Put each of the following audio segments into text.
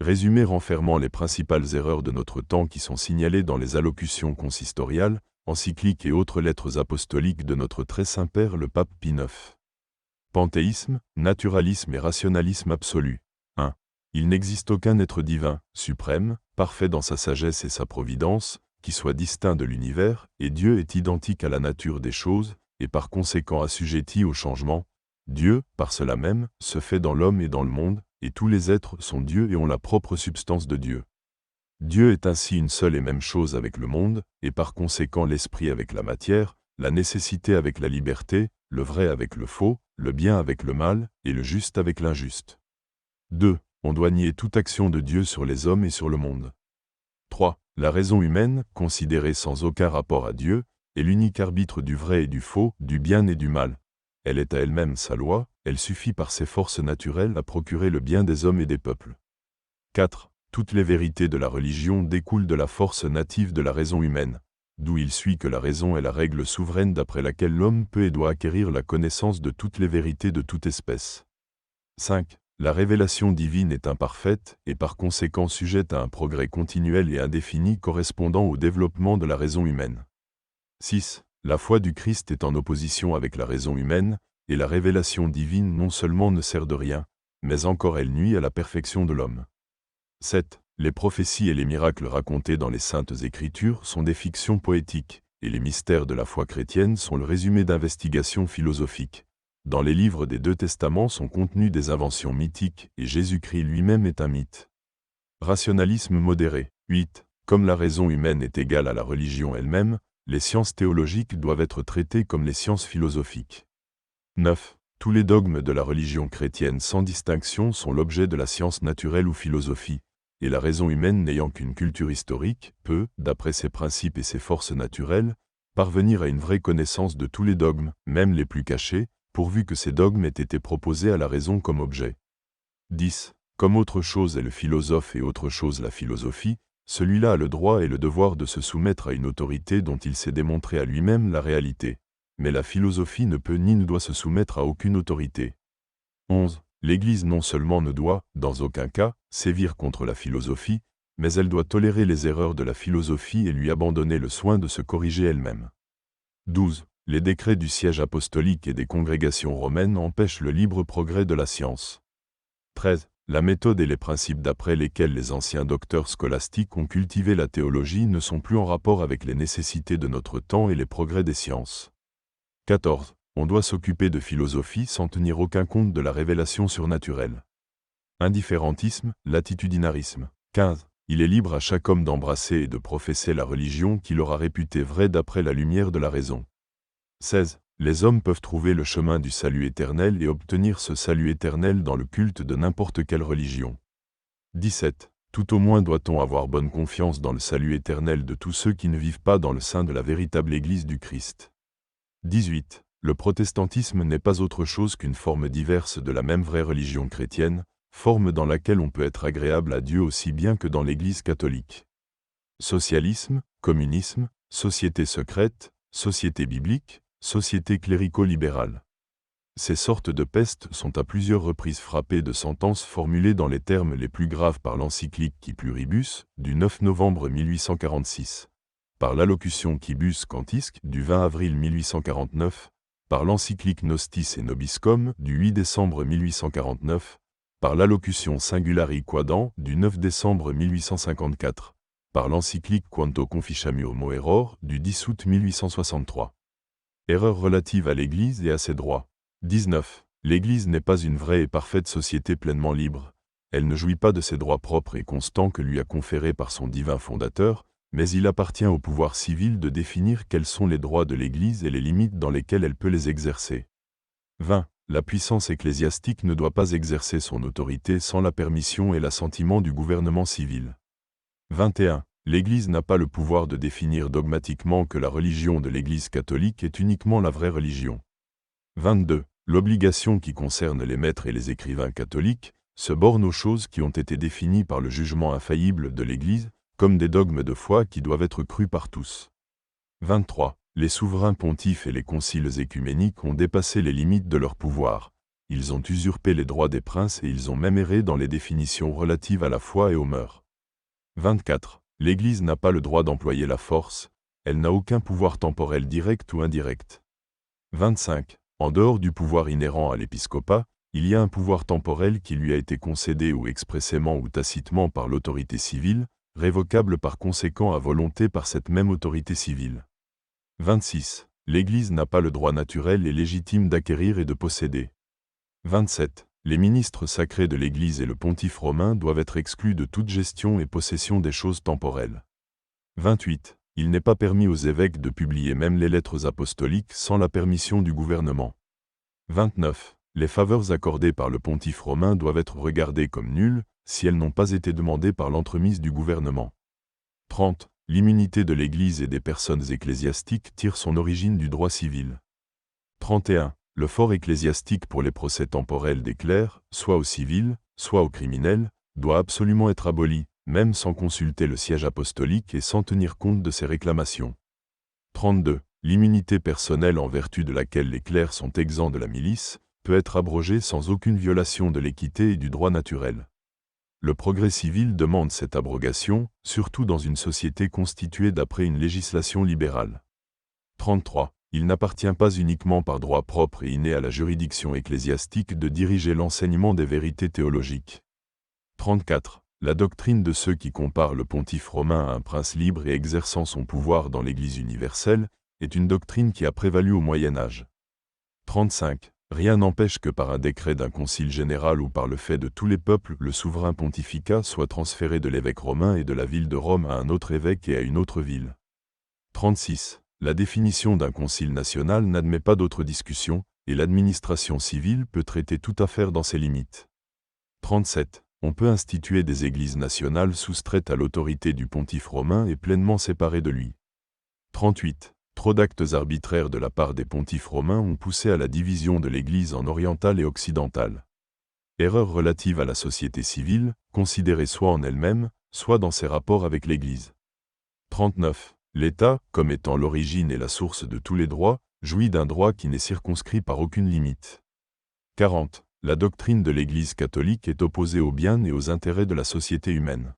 Résumé renfermant les principales erreurs de notre temps qui sont signalées dans les allocutions consistoriales, encycliques et autres lettres apostoliques de notre très saint Père le Pape Pie IX. Panthéisme, naturalisme et rationalisme absolu. 1. Il n'existe aucun être divin, suprême, parfait dans sa sagesse et sa providence, qui soit distinct de l'univers, et Dieu est identique à la nature des choses, et par conséquent assujetti au changement. Dieu, par cela même, se fait dans l'homme et dans le monde, et tous les êtres sont Dieu et ont la propre substance de Dieu. Dieu est ainsi une seule et même chose avec le monde, et par conséquent l'esprit avec la matière, la nécessité avec la liberté, le vrai avec le faux, le bien avec le mal, et le juste avec l'injuste. 2. On doit nier toute action de Dieu sur les hommes et sur le monde. 3. La raison humaine, considérée sans aucun rapport à Dieu, est l'unique arbitre du vrai et du faux, du bien et du mal. Elle est à elle-même sa loi, elle suffit par ses forces naturelles à procurer le bien des hommes et des peuples. 4. Toutes les vérités de la religion découlent de la force native de la raison humaine, d'où il suit que la raison est la règle souveraine d'après laquelle l'homme peut et doit acquérir la connaissance de toutes les vérités de toute espèce. 5. La révélation divine est imparfaite et par conséquent sujette à un progrès continuel et indéfini correspondant au développement de la raison humaine. 6. La foi du Christ est en opposition avec la raison humaine, et la révélation divine non seulement ne sert de rien, mais encore elle nuit à la perfection de l'homme. 7. Les prophéties et les miracles racontés dans les Saintes Écritures sont des fictions poétiques, et les mystères de la foi chrétienne sont le résumé d'investigations philosophiques. Dans les livres des deux testaments sont contenues des inventions mythiques, et Jésus-Christ lui-même est un mythe. Rationalisme modéré. 8. Comme la raison humaine est égale à la religion elle-même, les sciences théologiques doivent être traitées comme les sciences philosophiques. 9. Tous les dogmes de la religion chrétienne sans distinction sont l'objet de la science naturelle ou philosophie, et la raison humaine n'ayant qu'une culture historique, peut, d'après ses principes et ses forces naturelles, parvenir à une vraie connaissance de tous les dogmes, même les plus cachés, pourvu que ces dogmes aient été proposés à la raison comme objet. 10. Comme autre chose est le philosophe et autre chose la philosophie, celui-là a le droit et le devoir de se soumettre à une autorité dont il s'est démontré à lui-même la réalité. Mais la philosophie ne peut ni ne doit se soumettre à aucune autorité. 11. L'Église non seulement ne doit, dans aucun cas, sévir contre la philosophie, mais elle doit tolérer les erreurs de la philosophie et lui abandonner le soin de se corriger elle-même. 12. Les décrets du siège apostolique et des congrégations romaines empêchent le libre progrès de la science. 13. La méthode et les principes d'après lesquels les anciens docteurs scolastiques ont cultivé la théologie ne sont plus en rapport avec les nécessités de notre temps et les progrès des sciences. 14. On doit s'occuper de philosophie sans tenir aucun compte de la révélation surnaturelle. Indifférentisme, latitudinarisme. 15. Il est libre à chaque homme d'embrasser et de professer la religion qu'il aura réputée vraie d'après la lumière de la raison. 16. Les hommes peuvent trouver le chemin du salut éternel et obtenir ce salut éternel dans le culte de n'importe quelle religion. 17. Tout au moins doit-on avoir bonne confiance dans le salut éternel de tous ceux qui ne vivent pas dans le sein de la véritable Église du Christ. 18. Le protestantisme n'est pas autre chose qu'une forme diverse de la même vraie religion chrétienne, forme dans laquelle on peut être agréable à Dieu aussi bien que dans l'Église catholique. Socialisme, communisme, société secrète, société biblique, société clérico-libérale. Ces sortes de pestes sont à plusieurs reprises frappées de sentences formulées dans les termes les plus graves par l'encyclique Qui Pluribus, du 9 novembre 1846, par l'allocution Quibus Cantisque, du 20 avril 1849, par l'encyclique Nostis et Nobiscum, du 8 décembre 1849, par l'allocution Singulari Quadam, du 9 décembre 1854, par l'encyclique Quanto Conficiamur Moeror, du 10 août 1863. Erreur relative à l'Église et à ses droits. 19. L'Église n'est pas une vraie et parfaite société pleinement libre. Elle ne jouit pas de ses droits propres et constants que lui a conférés par son divin fondateur, mais il appartient au pouvoir civil de définir quels sont les droits de l'Église et les limites dans lesquelles elle peut les exercer. 20. La puissance ecclésiastique ne doit pas exercer son autorité sans la permission et l'assentiment du gouvernement civil. 21. L'Église n'a pas le pouvoir de définir dogmatiquement que la religion de l'Église catholique est uniquement la vraie religion. 22. L'obligation qui concerne les maîtres et les écrivains catholiques se borne aux choses qui ont été définies par le jugement infaillible de l'Église, comme des dogmes de foi qui doivent être crus par tous. 23. Les souverains pontifes et les conciles écuméniques ont dépassé les limites de leur pouvoir, ils ont usurpé les droits des princes et ils ont même erré dans les définitions relatives à la foi et aux mœurs. 24. L'Église n'a pas le droit d'employer la force, elle n'a aucun pouvoir temporel direct ou indirect. 25. En dehors du pouvoir inhérent à l'épiscopat, il y a un pouvoir temporel qui lui a été concédé ou expressément ou tacitement par l'autorité civile, révocable par conséquent à volonté par cette même autorité civile. 26. L'Église n'a pas le droit naturel et légitime d'acquérir et de posséder. 27. Les ministres sacrés de l'Église et le pontife romain doivent être exclus de toute gestion et possession des choses temporelles. 28. Il n'est pas permis aux évêques de publier même les lettres apostoliques sans la permission du gouvernement. 29. Les faveurs accordées par le pontife romain doivent être regardées comme nulles, si elles n'ont pas été demandées par l'entremise du gouvernement. 30. L'immunité de l'Église et des personnes ecclésiastiques tire son origine du droit civil. 31. Le fort ecclésiastique pour les procès temporels des clercs, soit au civil, soit au criminel, doit absolument être aboli, même sans consulter le siège apostolique et sans tenir compte de ses réclamations. 32. L'immunité personnelle en vertu de laquelle les clercs sont exempts de la milice, peut être abrogée sans aucune violation de l'équité et du droit naturel. Le progrès civil demande cette abrogation, surtout dans une société constituée d'après une législation libérale. 33. Il n'appartient pas uniquement par droit propre et inné à la juridiction ecclésiastique de diriger l'enseignement des vérités théologiques. 34. La doctrine de ceux qui comparent le pontife romain à un prince libre et exerçant son pouvoir dans l'Église universelle, est une doctrine qui a prévalu au Moyen Âge. 35. Rien n'empêche que par un décret d'un concile général ou par le fait de tous les peuples, le souverain pontificat soit transféré de l'évêque romain et de la ville de Rome à un autre évêque et à une autre ville. 36. La définition d'un concile national n'admet pas d'autre discussion, et l'administration civile peut traiter toute affaire dans ses limites. 37. On peut instituer des églises nationales soustraites à l'autorité du pontife romain et pleinement séparées de lui. 38. Trop d'actes arbitraires de la part des pontifes romains ont poussé à la division de l'Église en orientale et occidentale. Erreur relative à la société civile, considérée soit en elle-même, soit dans ses rapports avec l'Église. 39. L'État, comme étant l'origine et la source de tous les droits, jouit d'un droit qui n'est circonscrit par aucune limite. 40. La doctrine de l'Église catholique est opposée aux biens et aux intérêts de la société humaine.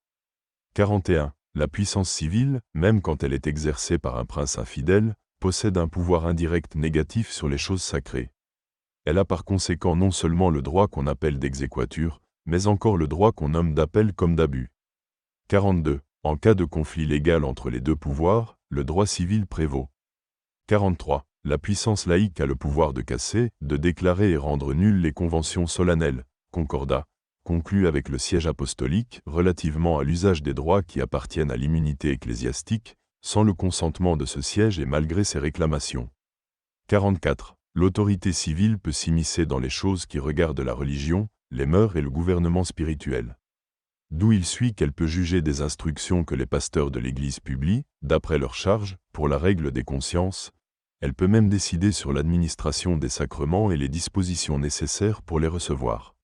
41. La puissance civile, même quand elle est exercée par un prince infidèle, possède un pouvoir indirect négatif sur les choses sacrées. Elle a par conséquent non seulement le droit qu'on appelle d'exéquatur, mais encore le droit qu'on nomme d'appel comme d'abus. 42. En cas de conflit légal entre les deux pouvoirs, le droit civil prévaut. 43. La puissance laïque a le pouvoir de casser, de déclarer et rendre nulles les conventions solennelles, concordats, conclues avec le siège apostolique relativement à l'usage des droits qui appartiennent à l'immunité ecclésiastique, sans le consentement de ce siège et malgré ses réclamations. 44. L'autorité civile peut s'immiscer dans les choses qui regardent la religion, les mœurs et le gouvernement spirituel. D'où il suit qu'elle peut juger des instructions que les pasteurs de l'Église publient, d'après leur charge, pour la règle des consciences. Elle peut même décider sur l'administration des sacrements et les dispositions nécessaires pour les recevoir.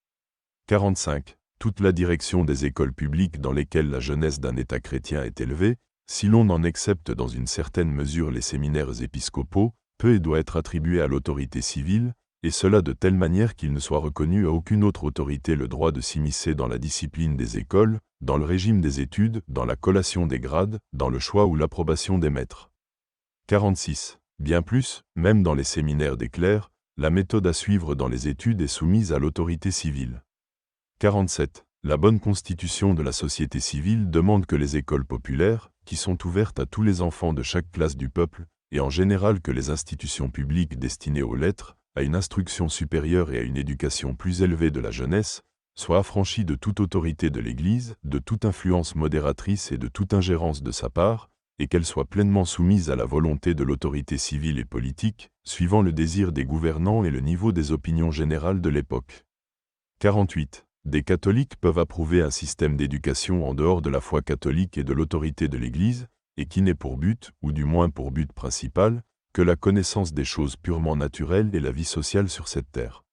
45. Toute la direction des écoles publiques dans lesquelles la jeunesse d'un État chrétien est élevée, si l'on en excepte dans une certaine mesure les séminaires épiscopaux, peut et doit être attribuée à l'autorité civile, et cela de telle manière qu'il ne soit reconnu à aucune autre autorité le droit de s'immiscer dans la discipline des écoles, dans le régime des études, dans la collation des grades, dans le choix ou l'approbation des maîtres. 46. Bien plus, même dans les séminaires des clercs, la méthode à suivre dans les études est soumise à l'autorité civile. 47. La bonne constitution de la société civile demande que les écoles populaires, qui sont ouvertes à tous les enfants de chaque classe du peuple, et en général que les institutions publiques destinées aux lettres, à une instruction supérieure et à une éducation plus élevée de la jeunesse, soient affranchies de toute autorité de l'Église, de toute influence modératrice et de toute ingérence de sa part, et qu'elles soient pleinement soumises à la volonté de l'autorité civile et politique, suivant le désir des gouvernants et le niveau des opinions générales de l'époque. 48. Des catholiques peuvent approuver un système d'éducation en dehors de la foi catholique et de l'autorité de l'Église, et qui n'ait pour but, ou du moins pour but principal, que la connaissance des choses purement naturelles et la vie sociale sur cette terre.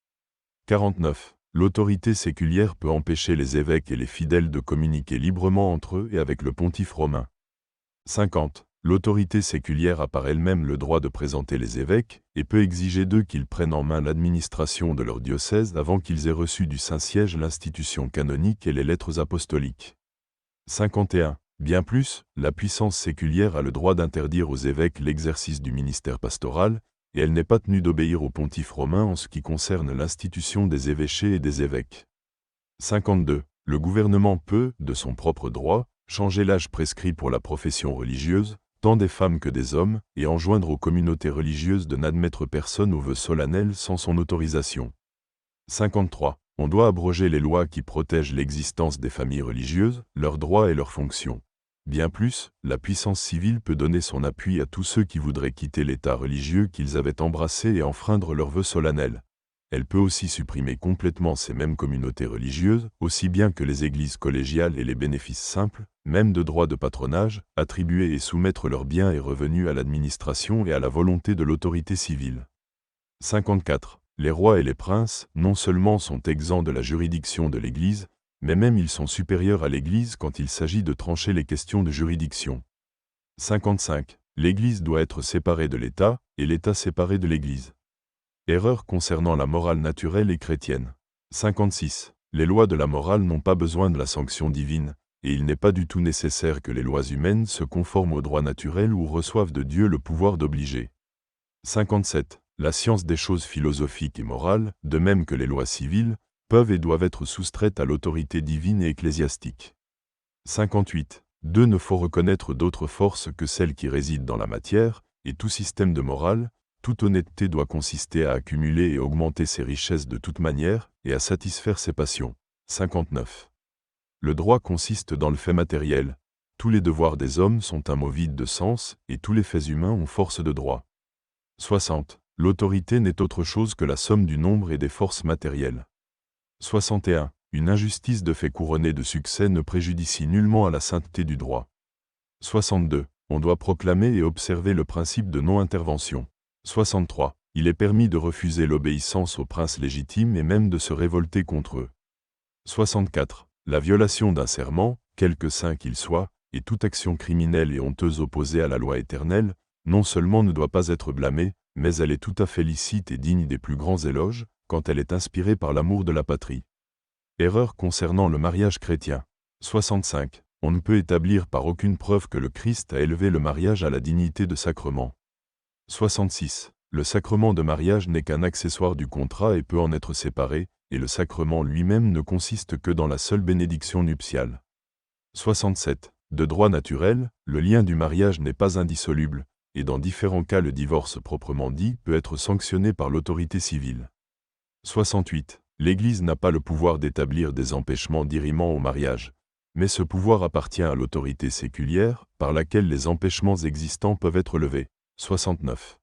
49. L'autorité séculière peut empêcher les évêques et les fidèles de communiquer librement entre eux et avec le pontife romain. 50. L'autorité séculière a par elle-même le droit de présenter les évêques et peut exiger d'eux qu'ils prennent en main l'administration de leur diocèse avant qu'ils aient reçu du Saint-Siège l'institution canonique et les lettres apostoliques. 51. Bien plus, la puissance séculière a le droit d'interdire aux évêques l'exercice du ministère pastoral, et elle n'est pas tenue d'obéir au pontife romain en ce qui concerne l'institution des évêchés et des évêques. 52. Le gouvernement peut, de son propre droit, changer l'âge prescrit pour la profession religieuse, tant des femmes que des hommes, et enjoindre aux communautés religieuses de n'admettre personne au vœu solennel sans son autorisation. 53. On doit abroger les lois qui protègent l'existence des familles religieuses, leurs droits et leurs fonctions. Bien plus, la puissance civile peut donner son appui à tous ceux qui voudraient quitter l'état religieux qu'ils avaient embrassé et enfreindre leurs vœux solennels. Elle peut aussi supprimer complètement ces mêmes communautés religieuses, aussi bien que les églises collégiales et les bénéfices simples, même de droits de patronage, attribuer et soumettre leurs biens et revenus à l'administration et à la volonté de l'autorité civile. 54. Les rois et les princes, non seulement sont exempts de la juridiction de l'Église, mais même ils sont supérieurs à l'Église quand il s'agit de trancher les questions de juridiction. 55. L'Église doit être séparée de l'État, et l'État séparé de l'Église. Erreur concernant la morale naturelle et chrétienne. 56. Les lois de la morale n'ont pas besoin de la sanction divine, et il n'est pas du tout nécessaire que les lois humaines se conforment au droit naturel ou reçoivent de Dieu le pouvoir d'obliger. 57. La science des choses philosophiques et morales, de même que les lois civiles, peuvent et doivent être soustraites à l'autorité divine et ecclésiastique. 58. 2. Ne faut reconnaître d'autres forces que celles qui résident dans la matière, et tout système de morale, toute honnêteté doit consister à accumuler et augmenter ses richesses de toute manière, et à satisfaire ses passions. 59. Le droit consiste dans le fait matériel. Tous les devoirs des hommes sont un mot vide de sens, et tous les faits humains ont force de droit. 60. L'autorité n'est autre chose que la somme du nombre et des forces matérielles. 61. Une injustice de fait couronné de succès ne préjudicie nullement à la sainteté du droit. 62. On doit proclamer et observer le principe de non-intervention. 63. Il est permis de refuser l'obéissance aux princes légitimes et même de se révolter contre eux. 64. La violation d'un serment, quelque saint qu'il soit, et toute action criminelle et honteuse opposée à la loi éternelle, non seulement ne doit pas être blâmée, mais elle est tout à fait licite et digne des plus grands éloges, quand elle est inspirée par l'amour de la patrie. Erreur concernant le mariage chrétien. 65. On ne peut établir par aucune preuve que le Christ a élevé le mariage à la dignité de sacrement. 66. Le sacrement de mariage n'est qu'un accessoire du contrat et peut en être séparé, et le sacrement lui-même ne consiste que dans la seule bénédiction nuptiale. 67. De droit naturel, le lien du mariage n'est pas indissoluble, et dans différents cas le divorce proprement dit peut être sanctionné par l'autorité civile. 68. L'Église n'a pas le pouvoir d'établir des empêchements dirimants au mariage, mais ce pouvoir appartient à l'autorité séculière, par laquelle les empêchements existants peuvent être levés. 69.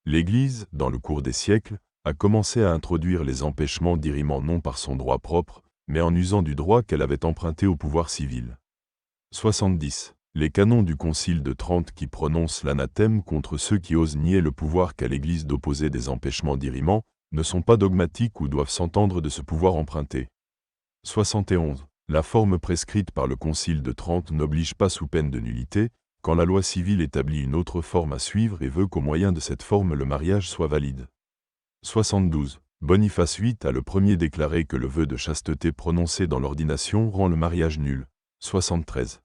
L'Église, dans le cours des siècles, a commencé à introduire les empêchements dirimants non par son droit propre, mais en usant du droit qu'elle avait emprunté au pouvoir civil. 70. Les canons du Concile de Trente qui prononcent l'anathème contre ceux qui osent nier le pouvoir qu'a l'Église d'opposer des empêchements dirimants, ne sont pas dogmatiques ou doivent s'entendre de ce pouvoir emprunté. 71. La forme prescrite par le Concile de Trente n'oblige pas sous peine de nullité, quand la loi civile établit une autre forme à suivre et veut qu'au moyen de cette forme le mariage soit valide. 72. Boniface VIII a le premier déclaré que le vœu de chasteté prononcé dans l'ordination rend le mariage nul. 73.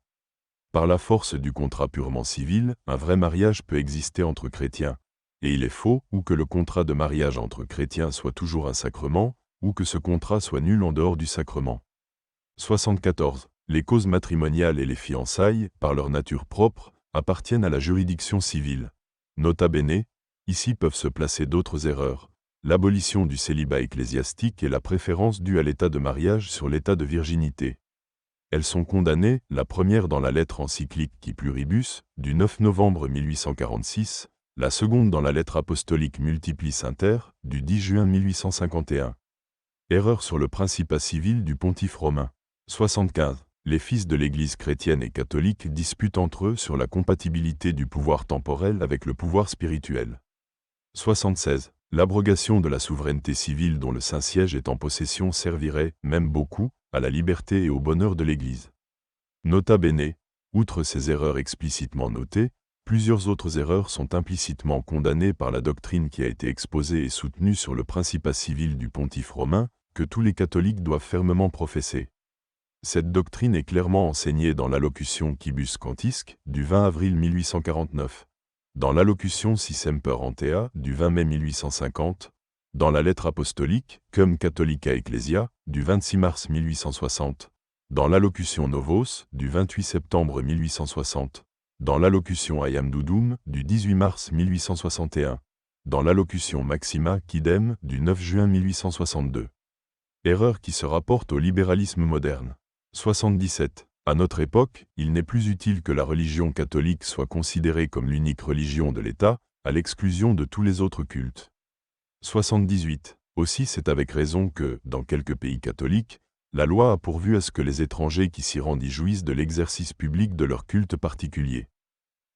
Par la force du contrat purement civil, un vrai mariage peut exister entre chrétiens, et il est faux ou que le contrat de mariage entre chrétiens soit toujours un sacrement, ou que ce contrat soit nul en dehors du sacrement. 74. Les causes matrimoniales et les fiançailles, par leur nature propre, appartiennent à la juridiction civile. Nota bene, ici peuvent se placer d'autres erreurs, l'abolition du célibat ecclésiastique et la préférence due à l'état de mariage sur l'état de virginité. Elles sont condamnées, la première dans la lettre encyclique Qui Pluribus, du 9 novembre 1846, la seconde dans la lettre apostolique Multiplis Inter, du 10 juin 1851. Erreur sur le principat civil du pontife romain. 75. Les fils de l'Église chrétienne et catholique disputent entre eux sur la compatibilité du pouvoir temporel avec le pouvoir spirituel. 76. L'abrogation de la souveraineté civile dont le Saint-Siège est en possession servirait, même beaucoup, à la liberté et au bonheur de l'Église. Nota bene, outre ces erreurs explicitement notées, Plusieurs autres erreurs sont implicitement condamnées par la doctrine qui a été exposée et soutenue sur le principat civil du pontife romain, que tous les catholiques doivent fermement professer. Cette doctrine est clairement enseignée dans l'allocution Quibus Cantisque du 20 avril 1849, dans l'allocution Si Semper Antea du 20 mai 1850, dans la lettre apostolique Cum Catholica Ecclesia du 26 mars 1860, dans l'allocution Novos du 28 septembre 1860, dans l'allocution Iam Dudum du 18 mars 1861, dans l'allocution Maxima Quidem du 9 juin 1862. Erreur qui se rapporte au libéralisme moderne. 77. À notre époque, il n'est plus utile que la religion catholique soit considérée comme l'unique religion de l'État, à l'exclusion de tous les autres cultes. 78. Aussi c'est avec raison que, dans quelques pays catholiques, la loi a pourvu à ce que les étrangers qui s'y rendent y jouissent de l'exercice public de leur culte particulier.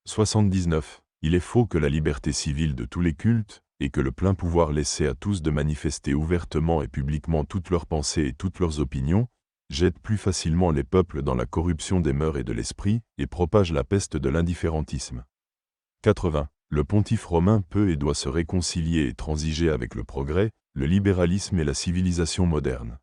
79. Il est faux que la liberté civile de tous les cultes, et que le plein pouvoir laissé à tous de manifester ouvertement et publiquement toutes leurs pensées et toutes leurs opinions, jette plus facilement les peuples dans la corruption des mœurs et de l'esprit, et propage la peste de l'indifférentisme. 80. Le pontife romain peut et doit se réconcilier et transiger avec le progrès, le libéralisme et la civilisation moderne.